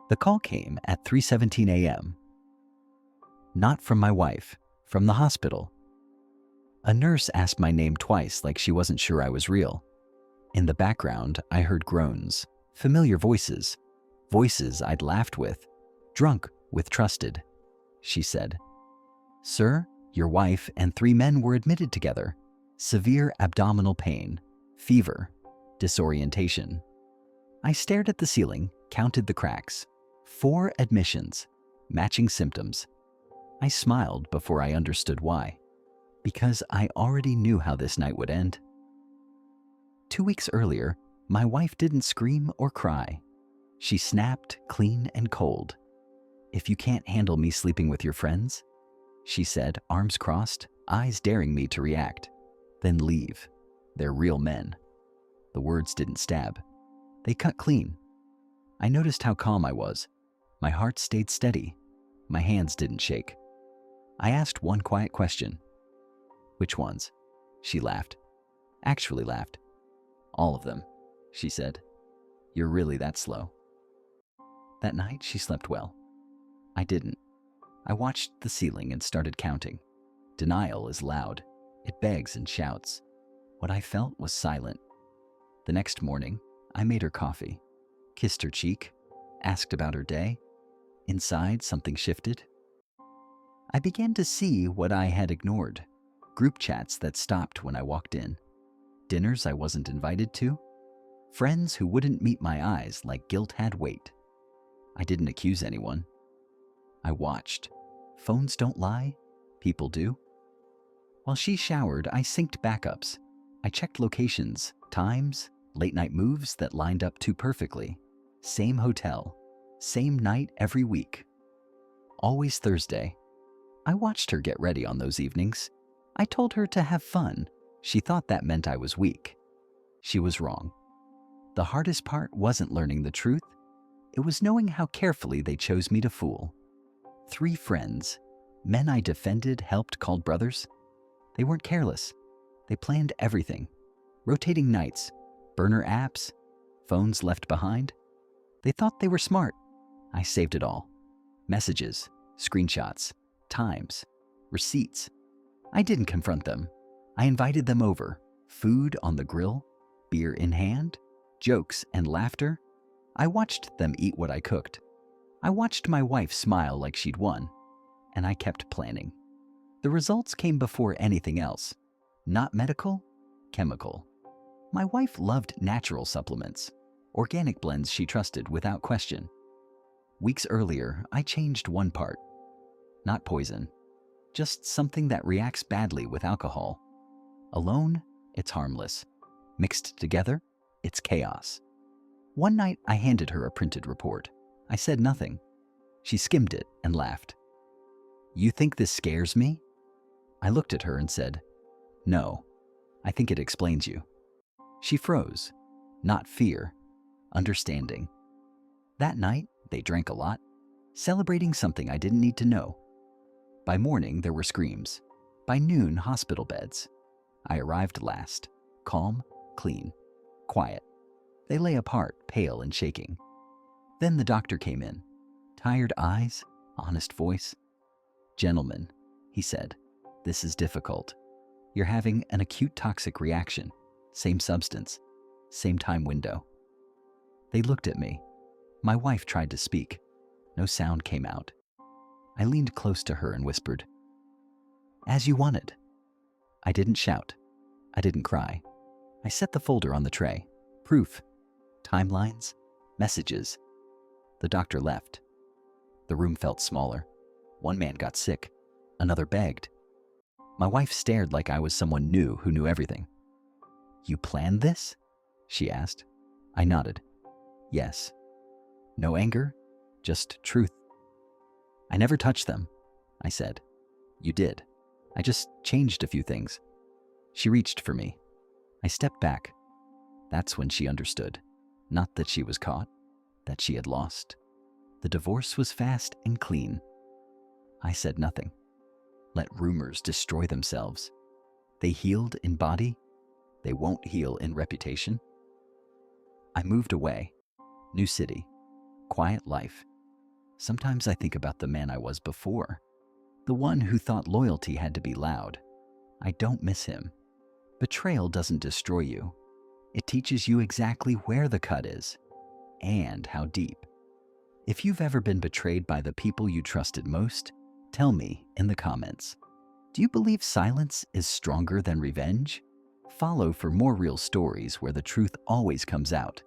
The call came at 3:17 a.m. Not from my wife, from the hospital. A nurse asked my name twice like she wasn't sure I was real. In the background, I heard groans, familiar voices, voices I'd laughed with, drunk with trusted. She said, "Sir, your wife and 3 men were admitted together. Severe abdominal pain, fever, disorientation." I stared at the ceiling, counted the cracks. 4 admissions, matching symptoms. I smiled before I understood why. Because I already knew how this night would end. 2 weeks earlier, my wife didn't scream or cry. She snapped clean and cold. "If you can't handle me sleeping with your friends," she said, arms crossed, eyes daring me to react, "then leave. They're real men." The words didn't stab. They cut clean. I noticed how calm I was. My heart stayed steady. My hands didn't shake. I asked one quiet question. "Which ones?" She laughed. Actually laughed. "All of them," she said. "You're really that slow." That night, she slept well. I didn't. I watched the ceiling and started counting. Denial is loud. It begs and shouts. What I felt was silent. The next morning, I made her coffee, kissed her cheek, asked about her day. Inside, something shifted. I began to see what I had ignored. Group chats that stopped when I walked in. Dinners I wasn't invited to. Friends who wouldn't meet my eyes like guilt had weight. I didn't accuse anyone. I watched. Phones don't lie. People do. While she showered, I synced backups. I checked locations, times, late-night moves that lined up too perfectly. Same hotel. Same night every week. Always Thursday. I watched her get ready on those evenings. I told her to have fun. She thought that meant I was weak. She was wrong. The hardest part wasn't learning the truth. It was knowing how carefully they chose me to fool. 3 friends, men I defended, helped, called brothers. They weren't careless. They planned everything. Rotating nights, burner apps, phones left behind. They thought they were smart. I saved it all. Messages, screenshots, times, receipts. I didn't confront them. I invited them over. Food on the grill, beer in hand, jokes and laughter. I watched them eat what I cooked. I watched my wife smile like she'd won. And I kept planning. The results came before anything else. Not medical, chemical. My wife loved natural supplements, organic blends she trusted without question. Weeks earlier, I changed one part. Not poison, just something that reacts badly with alcohol. Alone, it's harmless. Mixed together, it's chaos. One night, I handed her a printed report. I said nothing. She skimmed it and laughed. "You think this scares me?" I looked at her and said, "No, I think it explains you." She froze. Not fear, understanding. That night, they drank a lot, celebrating something I didn't need to know. By morning, there were screams. By noon, hospital beds. I arrived last, calm, clean, quiet. They lay apart, pale and shaking. Then the doctor came in. Tired eyes, honest voice. "Gentlemen," he said, "this is difficult. You're having an acute toxic reaction. Same substance, same time window." They looked at me. My wife tried to speak. No sound came out. I leaned close to her and whispered, "As you wanted." I didn't shout. I didn't cry. I set the folder on the tray. Proof, timelines, messages. The doctor left. The room felt smaller. One man got sick. Another begged. My wife stared like I was someone new who knew everything. "You planned this?" she asked. I nodded. Yes. No anger, just truth. "I never touched them," I said. "You did. I just changed a few things." She reached for me. I stepped back. That's when she understood. Not that she was caught, that she had lost. The divorce was fast and clean. I said nothing. Let rumors destroy themselves. They healed in body. They won't heal in reputation. I moved away. New city. Quiet life. Sometimes I think about the man I was before, the one who thought loyalty had to be loud. I don't miss him. Betrayal doesn't destroy you. It teaches you exactly where the cut is and how deep. If you've ever been betrayed by the people you trusted most, tell me in the comments. Do you believe silence is stronger than revenge? Follow for more real stories where the truth always comes out.